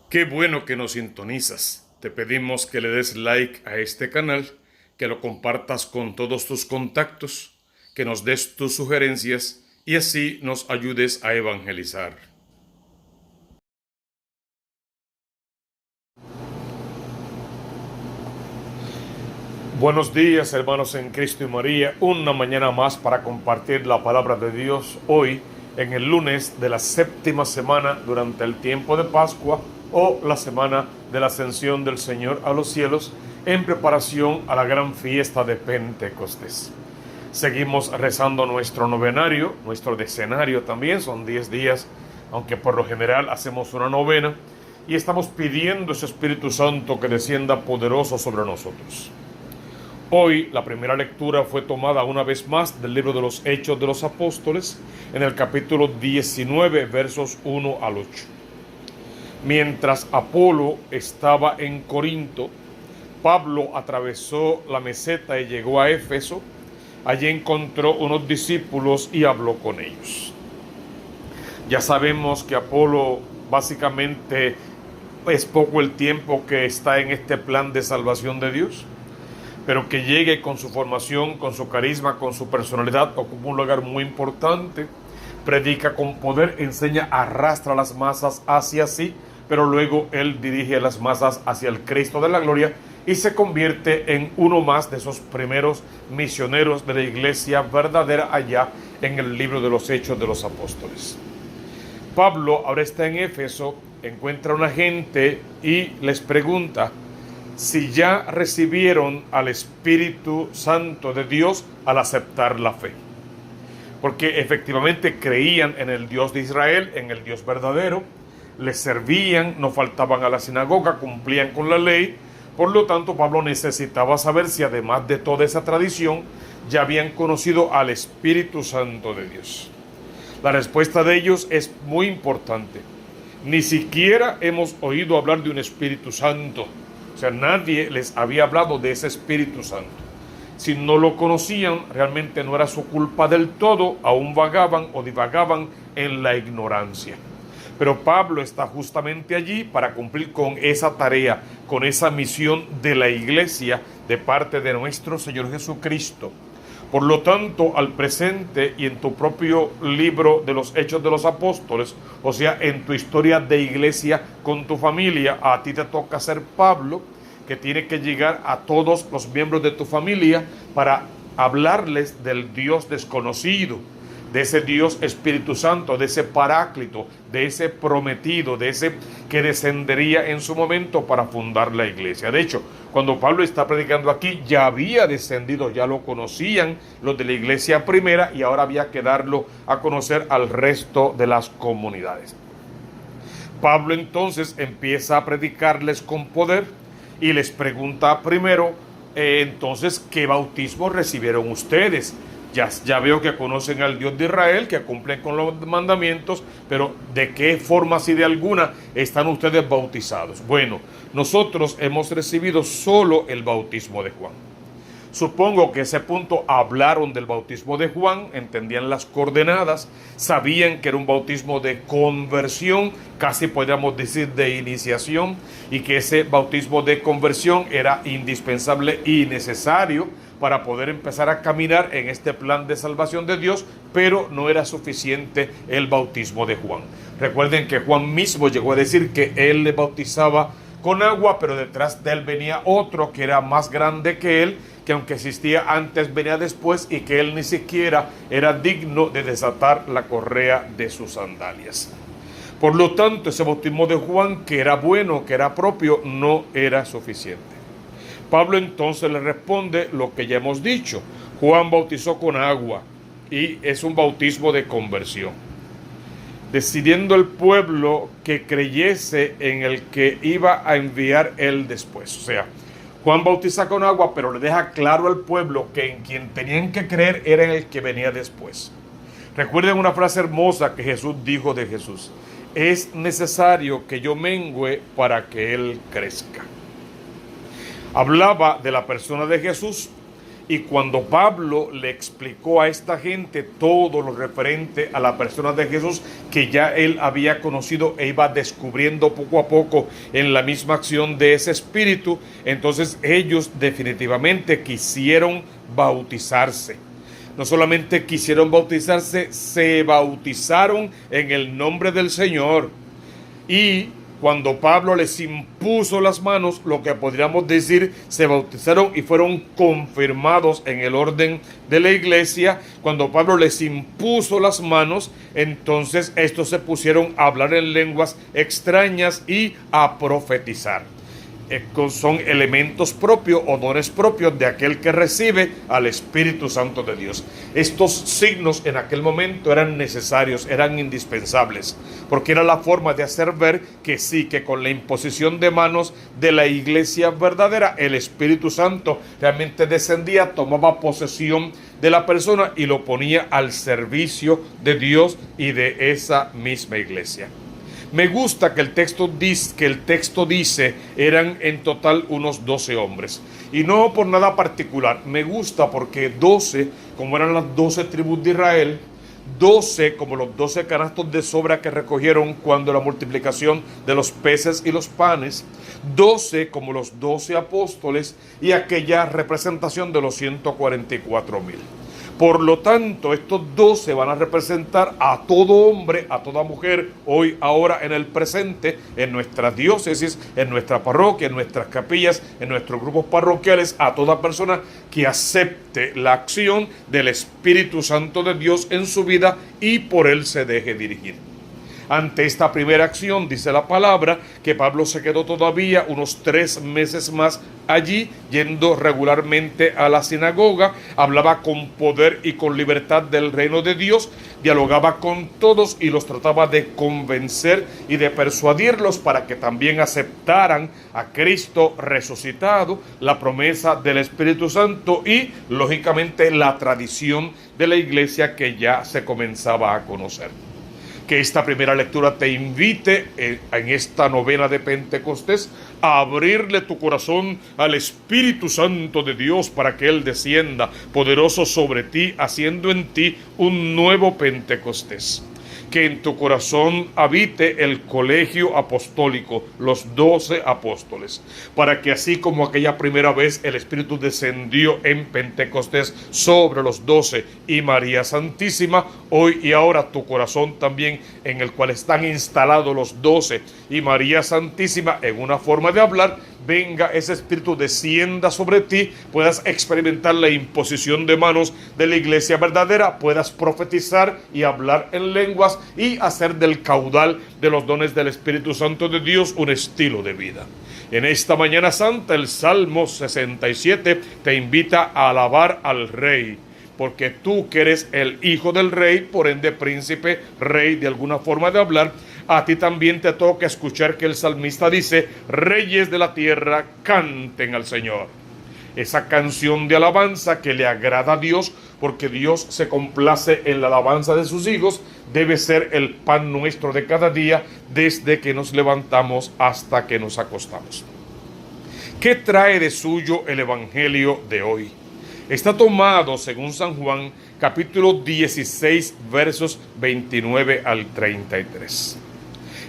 Qué bueno que nos sintonizas. Te pedimos que le des like a este canal, que lo compartas con todos tus contactos, que nos des tus sugerencias y así nos ayudes a evangelizar. Buenos días, hermanos en Cristo y María. Una mañana más para compartir la palabra de Dios hoy, en el lunes de la séptima semana durante el tiempo de Pascua o la semana de la ascensión del Señor a los cielos, en preparación a la gran fiesta de Pentecostés. Seguimos rezando nuestro novenario, nuestro decenario también, son 10 días, aunque por lo general hacemos una novena, y estamos pidiendo ese Espíritu Santo que descienda poderoso sobre nosotros. Hoy la primera lectura fue tomada una vez más del libro de los Hechos de los Apóstoles, en el capítulo 19, versos 1 al 8. Mientras Apolo estaba en Corinto, Pablo atravesó la meseta y llegó a Éfeso. Allí encontró unos discípulos y habló con ellos. Ya sabemos que Apolo básicamente es poco el tiempo que está en este plan de salvación de Dios, pero que llegue con su formación, con su carisma, con su personalidad, ocupa un lugar muy importante, predica con poder, enseña, arrastra a las masas hacia sí, pero luego él dirige a las masas hacia el Cristo de la gloria y se convierte en uno más de esos primeros misioneros de la iglesia verdadera allá en el libro de los Hechos de los Apóstoles. Pablo ahora está en Éfeso, encuentra a una gente y les pregunta si ya recibieron al Espíritu Santo de Dios al aceptar la fe. Porque efectivamente creían en el Dios de Israel, en el Dios verdadero, les servían, no faltaban a la sinagoga, cumplían con la ley. Por lo tanto, Pablo necesitaba saber si además de toda esa tradición ya habían conocido al Espíritu Santo de Dios. La respuesta de ellos es muy importante. Ni siquiera hemos oído hablar de un Espíritu Santo. O sea, nadie les había hablado de ese Espíritu Santo. Si no lo conocían, realmente no era su culpa del todo, aún vagaban o divagaban en la ignorancia. Pero Pablo está justamente allí para cumplir con esa tarea, con esa misión de la iglesia de parte de nuestro Señor Jesucristo. Por lo tanto, al presente y en tu propio libro de los Hechos de los Apóstoles, o sea, en tu historia de iglesia con tu familia, a ti te toca ser Pablo, que tiene que llegar a todos los miembros de tu familia para hablarles del Dios desconocido, de ese Dios Espíritu Santo, de ese Paráclito, de ese prometido, de ese que descendería en su momento para fundar la iglesia. De hecho, cuando Pablo está predicando aquí, ya había descendido, ya lo conocían los de la iglesia primera y ahora había que darlo a conocer al resto de las comunidades. Pablo entonces empieza a predicarles con poder y les pregunta primero, entonces, ¿qué bautismo recibieron ustedes? Ya veo que conocen al Dios de Israel, que cumplen con los mandamientos, pero ¿de qué forma, si de alguna, están ustedes bautizados? Bueno, nosotros hemos recibido solo el bautismo de Juan. Supongo que a ese punto hablaron del bautismo de Juan, entendían las coordenadas, sabían que era un bautismo de conversión, casi podríamos decir de iniciación, y que ese bautismo de conversión era indispensable y necesario para poder empezar a caminar en este plan de salvación de Dios, pero no era suficiente el bautismo de Juan. Recuerden que Juan mismo llegó a decir que él le bautizaba con agua, pero detrás de él venía otro que era más grande que él, que aunque existía antes, venía después, y que él ni siquiera era digno de desatar la correa de sus sandalias. Por lo tanto, ese bautismo de Juan, que era bueno, que era propio, no era suficiente. Pablo entonces le responde lo que ya hemos dicho. Juan bautizó con agua y es un bautismo de conversión, decidiendo el pueblo que creyese en el que iba a enviar él después. O sea, Juan bautiza con agua, pero le deja claro al pueblo que en quien tenían que creer era en el que venía después. Recuerden una frase hermosa que Jesús dijo de Jesús: es necesario que yo mengüe para que él crezca. Hablaba de la persona de Jesús Y cuando Pablo le explicó a esta gente todo lo referente a la persona de Jesús, que ya él había conocido e iba descubriendo poco a poco en la misma acción de ese espíritu, entonces ellos definitivamente quisieron bautizarse. No solamente quisieron bautizarse, se bautizaron en el nombre del Señor. Y cuando Pablo les impuso las manos, lo que podríamos decir, se bautizaron y fueron confirmados en el orden de la iglesia. Cuando Pablo les impuso las manos, entonces estos se pusieron a hablar en lenguas extrañas y a profetizar. Son elementos propios o dones propios de aquel que recibe al Espíritu Santo de Dios. Estos signos en aquel momento eran necesarios, eran indispensables, porque era la forma de hacer ver que sí, que con la imposición de manos de la iglesia verdadera, el Espíritu Santo realmente descendía, tomaba posesión de la persona y lo ponía al servicio de Dios y de esa misma iglesia. Me gusta que el texto dice eran en total unos 12 hombres. Y no por nada particular. Me gusta porque 12, como eran las 12 tribus de Israel, 12 como los 12 canastos de sobra que recogieron cuando la multiplicación de los peces y los panes, 12 como los 12 apóstoles y aquella representación de los 144,000. Por lo tanto, estos 12 van a representar a todo hombre, a toda mujer, hoy, ahora, en el presente, en nuestras diócesis, en nuestra parroquia, en nuestras capillas, en nuestros grupos parroquiales, a toda persona que acepte la acción del Espíritu Santo de Dios en su vida y por él se deje dirigir. Ante esta primera acción, dice la palabra, que Pablo se quedó todavía unos 3 meses más allí, yendo regularmente a la sinagoga, hablaba con poder y con libertad del reino de Dios, dialogaba con todos y los trataba de convencer y de persuadirlos para que también aceptaran a Cristo resucitado, la promesa del Espíritu Santo y, lógicamente, la tradición de la iglesia que ya se comenzaba a conocer. Que esta primera lectura te invite en esta novena de Pentecostés a abrirle tu corazón al Espíritu Santo de Dios para que Él descienda poderoso sobre ti, haciendo en ti un nuevo Pentecostés. Que en tu corazón habite el colegio apostólico, los 12 apóstoles, para que así como aquella primera vez el Espíritu descendió en Pentecostés sobre los 12 y María Santísima, hoy y ahora tu corazón también, en el cual están instalados los 12 y María Santísima, en una forma de hablar, venga ese Espíritu, descienda sobre ti, puedas experimentar la imposición de manos de la iglesia verdadera, puedas profetizar y hablar en lenguas y hacer del caudal de los dones del Espíritu Santo de Dios un estilo de vida. En esta mañana santa, el Salmo 67 te invita a alabar al Rey, porque tú que eres el hijo del rey, por ende príncipe, rey, de alguna forma de hablar, a ti también te toca escuchar que el salmista dice: reyes de la tierra, canten al Señor. Esa canción de alabanza que le agrada a Dios, porque Dios se complace en la alabanza de sus hijos, debe ser el pan nuestro de cada día, desde que nos levantamos hasta que nos acostamos. ¿Qué trae de suyo el Evangelio de hoy? Está tomado, según San Juan, capítulo 16, versos 29 al 33.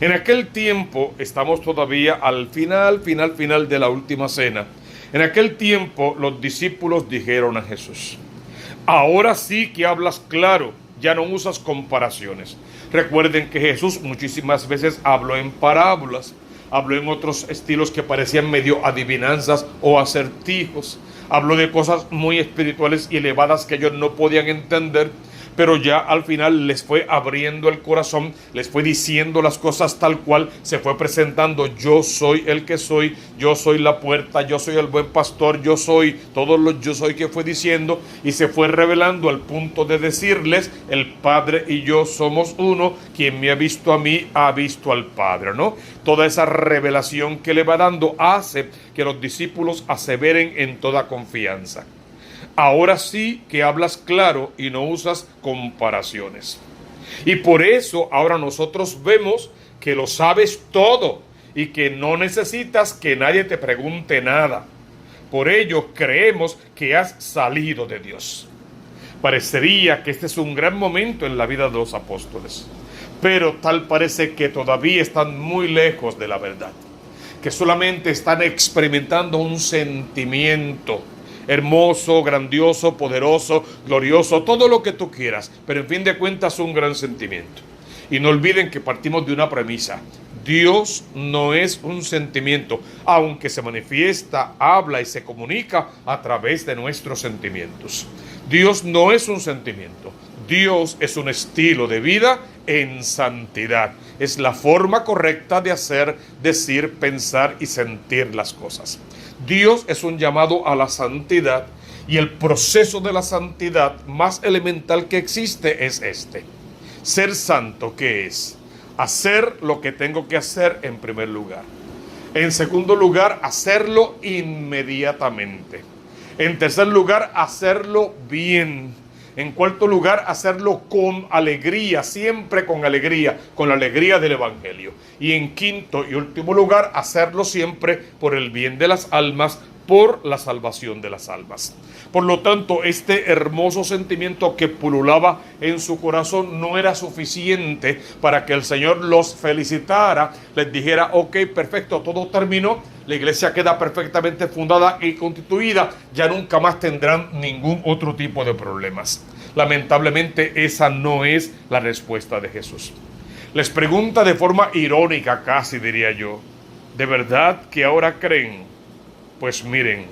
En aquel tiempo, estamos todavía al final de la última cena. En aquel tiempo, los discípulos dijeron a Jesús: ahora sí que hablas claro, ya no usas comparaciones. Recuerden que Jesús muchísimas veces habló en parábolas, habló en otros estilos que parecían medio adivinanzas o acertijos. Habló de cosas muy espirituales y elevadas que ellos no podían entender, pero ya al final les fue abriendo el corazón, les fue diciendo las cosas tal cual, se fue presentando: yo soy el que soy, yo soy la puerta, yo soy el buen pastor, yo soy, todos los yo soy que fue diciendo, y se fue revelando al punto de decirles: el Padre y yo somos uno, quien me ha visto a mí ha visto al Padre, ¿no? Toda esa revelación que le va dando hace que los discípulos aseveren en toda confianza: ahora sí que hablas claro y no usas comparaciones. Y por eso ahora nosotros vemos que lo sabes todo y que no necesitas que nadie te pregunte nada. Por ello creemos que has salido de Dios. Parecería que este es un gran momento en la vida de los apóstoles, pero tal parece que todavía están muy lejos de la verdad, que solamente están experimentando un sentimiento hermoso, grandioso, poderoso, glorioso, todo lo que tú quieras, pero en fin de cuentas un gran sentimiento. Y no olviden que partimos de una premisa: Dios no es un sentimiento, aunque se manifiesta, habla y se comunica a través de nuestros sentimientos. Dios no es un sentimiento, Dios es un estilo de vida en santidad. Es la forma correcta de hacer, decir, pensar y sentir las cosas. Dios es un llamado a la santidad, y el proceso de la santidad más elemental que existe es este. Ser santo, ¿qué es? Hacer lo que tengo que hacer en primer lugar. En segundo lugar, hacerlo inmediatamente. En tercer lugar, hacerlo bien. En cuarto lugar, hacerlo con alegría, siempre con alegría, con la alegría del Evangelio. Y en quinto y último lugar, hacerlo siempre por el bien de las almas, por la salvación de las almas. Por lo tanto, este hermoso sentimiento que pululaba en su corazón no era suficiente para que el Señor los felicitara, les dijera: ok, perfecto, todo terminó, la iglesia queda perfectamente fundada y constituida, ya nunca más tendrán ningún otro tipo de problemas. Lamentablemente, esa no es la respuesta de Jesús. Les pregunta de forma irónica, casi diría yo: ¿de verdad que ahora creen? Pues miren,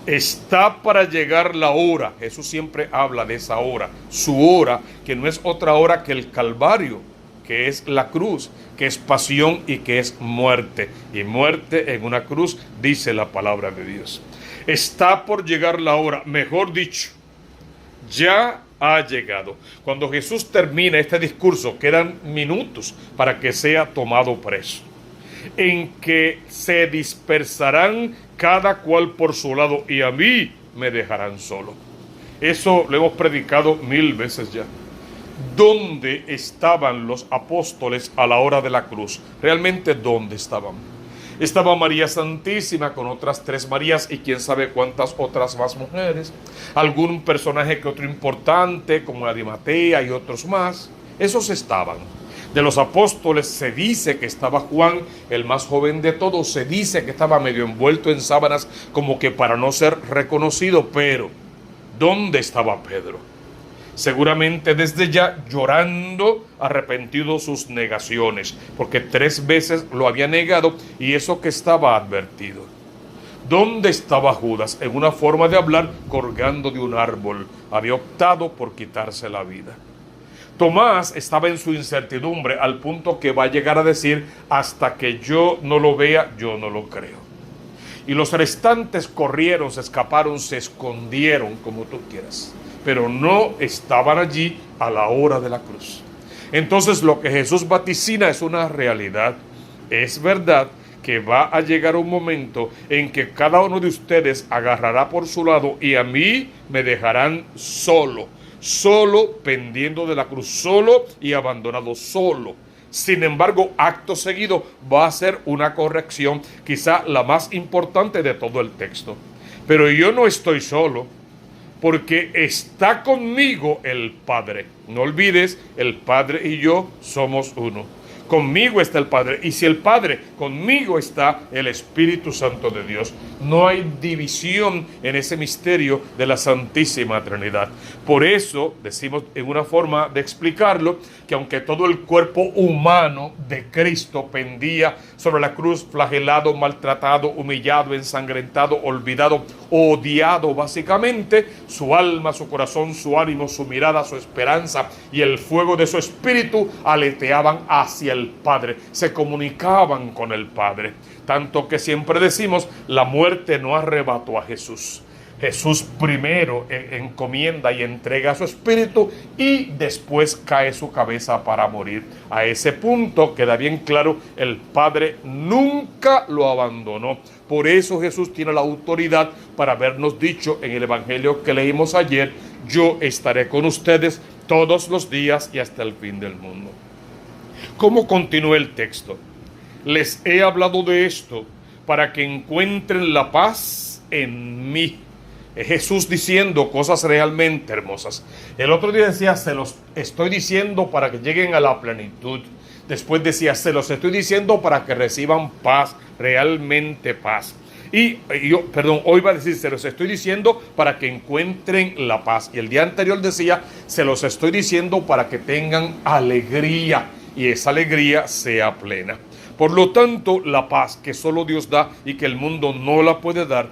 está para llegar la hora. Jesús siempre habla de esa hora, su hora, que no es otra hora que el Calvario, que es la cruz, que es pasión y que es muerte. Y muerte en una cruz, dice la palabra de Dios. Está por llegar la hora, mejor dicho, ya ha llegado. Cuando Jesús termina este discurso, quedan minutos para que sea tomado preso, en que se dispersarán cada cual por su lado, y a mí me dejarán solo. Eso lo hemos predicado 1000 veces ya. ¿Dónde estaban los apóstoles a la hora de la cruz? Realmente, ¿dónde estaban? Estaba María Santísima con otras 3 Marías y quién sabe cuántas otras más mujeres. Algún personaje que otro importante, como Arimatea y otros más. Esos estaban. De los apóstoles se dice que estaba Juan, el más joven de todos. Se dice que estaba medio envuelto en sábanas, como que para no ser reconocido. Pero, ¿dónde estaba Pedro? Seguramente desde ya llorando, arrepentido sus negaciones, porque 3 veces lo había negado, y eso que estaba advertido. ¿Dónde estaba Judas? En una forma de hablar, colgando de un árbol. Había optado por quitarse la vida. Tomás estaba en su incertidumbre, al punto que va a llegar a decir: hasta que yo no lo vea, yo no lo creo. Y los restantes corrieron, se escaparon, se escondieron, como tú quieras, pero no estaban allí a la hora de la cruz. Entonces, lo que Jesús vaticina es una realidad. Es verdad que va a llegar un momento en que cada uno de ustedes agarrará por su lado, y a mí me dejarán solo, pendiendo de la cruz, solo y abandonado, solo. Sin embargo, acto seguido va a ser una corrección, quizá la más importante de todo el texto. Pero yo no estoy solo, porque está conmigo el Padre. No olvides, el Padre y yo somos uno. Conmigo está el Padre, y si el Padre, conmigo está el Espíritu Santo de Dios. No hay división en ese misterio de la Santísima Trinidad. Por eso decimos, en una forma de explicarlo, que aunque todo el cuerpo humano de Cristo pendía sobre la cruz, flagelado, maltratado, humillado, ensangrentado, olvidado, odiado básicamente, su alma, su corazón, su ánimo, su mirada, su esperanza y el fuego de su espíritu aleteaban hacia el Padre, se comunicaban con el Padre. Tanto que siempre decimos, la muerte no arrebató a Jesús. Jesús primero encomienda y entrega su espíritu, y después cae su cabeza para morir. A ese punto queda bien claro, el Padre nunca lo abandonó. Por eso Jesús tiene la autoridad para habernos dicho en el Evangelio que leímos ayer: yo estaré con ustedes todos los días y hasta el fin del mundo. ¿Cómo continúa el texto? Les he hablado de esto para que encuentren la paz en mí. Es Jesús diciendo cosas realmente hermosas. El otro día decía, se los estoy diciendo para que lleguen a la plenitud. Después decía, se los estoy diciendo para que reciban paz, realmente paz. Hoy va a decir, se los estoy diciendo para que encuentren la paz. Y el día anterior decía, se los estoy diciendo para que tengan alegría y esa alegría sea plena. Por lo tanto, la paz que solo Dios da y que el mundo no la puede dar,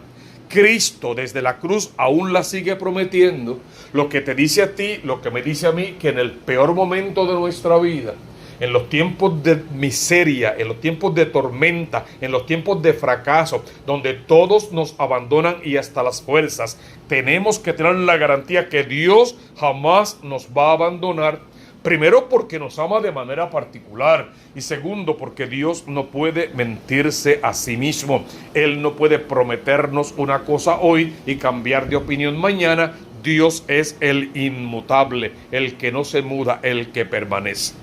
Cristo desde la cruz aún la sigue prometiendo. Lo que te dice a ti, lo que me dice a mí, que en el peor momento de nuestra vida, en los tiempos de miseria, en los tiempos de tormenta, en los tiempos de fracaso, donde todos nos abandonan y hasta las fuerzas, tenemos que tener la garantía que Dios jamás nos va a abandonar. Primero, porque nos ama de manera particular, y segundo, porque Dios no puede mentirse a sí mismo. Él no puede prometernos una cosa hoy y cambiar de opinión mañana. Dios es el inmutable, el que no se muda, el que permanece.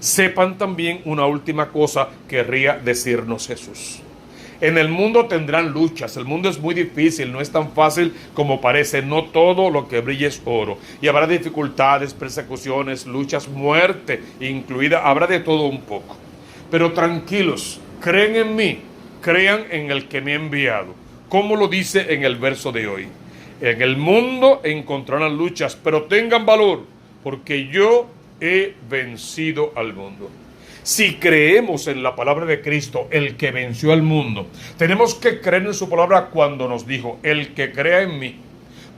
Sepan también una última cosa querría decirnos Jesús. En el mundo tendrán luchas, el mundo es muy difícil, no es tan fácil como parece, no todo lo que brilla es oro. Y habrá dificultades, persecuciones, luchas, muerte incluida, habrá de todo un poco. Pero tranquilos, creen en mí, crean en el que me ha enviado. Como lo dice en el verso de hoy. En el mundo encontrarán luchas, pero tengan valor, porque yo he vencido al mundo. Si creemos en la palabra de Cristo, el que venció al mundo, tenemos que creer en su palabra cuando nos dijo, el que crea en mí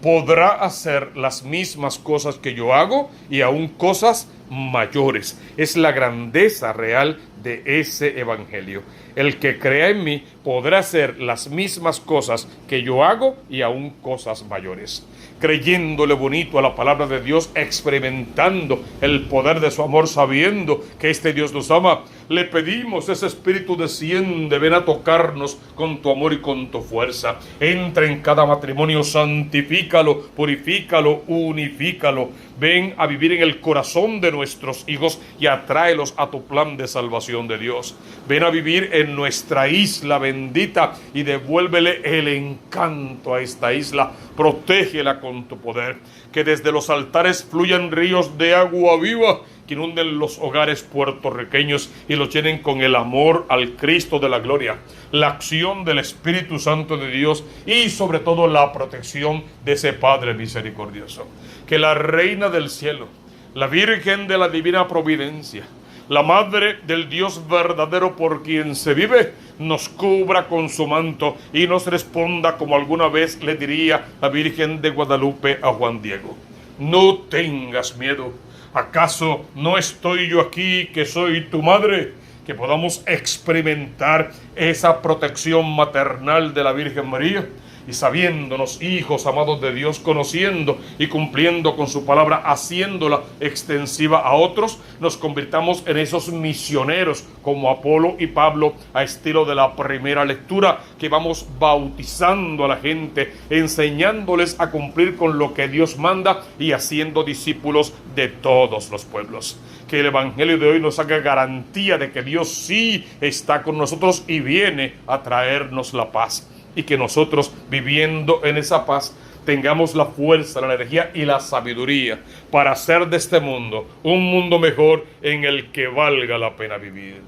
podrá hacer las mismas cosas que yo hago y aún cosas mayores. Es la grandeza real de ese evangelio. El que crea en mí podrá hacer las mismas cosas que yo hago y aún cosas mayores. Creyéndole bonito a la palabra de Dios, experimentando el poder de su amor, sabiendo que este Dios nos ama, le pedimos, ese Espíritu desciende, ven a tocarnos con tu amor y con tu fuerza. Entra en cada matrimonio, santifícalo, purifícalo, unifícalo. Ven a vivir en el corazón de nuestros hijos y atráelos a tu plan de salvación de Dios. Ven a vivir en nuestra isla bendita y devuélvele el encanto a esta isla. Protégela con tu poder. Que desde los altares fluyan ríos de agua viva que inunden los hogares puertorriqueños y los llenen con el amor al Cristo de la gloria, la acción del Espíritu Santo de Dios y sobre todo la protección de ese Padre misericordioso. Que la Reina del Cielo, la Virgen de la Divina Providencia, la Madre del Dios verdadero por quien se vive, nos cubra con su manto y nos responda como alguna vez le diría la Virgen de Guadalupe a Juan Diego: no tengas miedo. ¿Acaso no estoy yo aquí, que soy tu madre? Que podamos experimentar esa protección maternal de la Virgen María y sabiéndonos hijos amados de Dios, conociendo y cumpliendo con su palabra, haciéndola extensiva a otros, nos convirtamos en esos misioneros como Apolo y Pablo, a estilo de la primera lectura, que vamos bautizando a la gente, enseñándoles a cumplir con lo que Dios manda y haciendo discípulos de todos los pueblos. Que el Evangelio de hoy nos haga garantía de que Dios sí está con nosotros y viene a traernos la paz. Y que nosotros, viviendo en esa paz, tengamos la fuerza, la energía y la sabiduría para hacer de este mundo un mundo mejor en el que valga la pena vivir.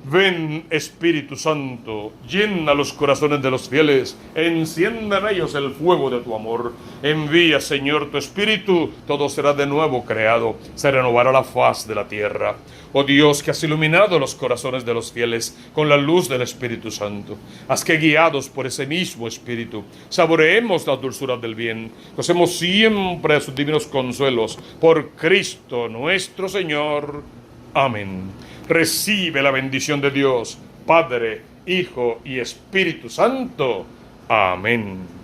Ven, Espíritu Santo, llena los corazones de los fieles, encienda en ellos el fuego de tu amor. Envía, Señor, tu Espíritu, todo será de nuevo creado, se renovará la faz de la tierra. Oh Dios, que has iluminado los corazones de los fieles con la luz del Espíritu Santo, haz que guiados por ese mismo Espíritu, saboreemos las dulzuras del bien, gocemos siempre de sus divinos consuelos, por Cristo nuestro Señor. Amén. Recibe la bendición de Dios, Padre, Hijo y Espíritu Santo. Amén.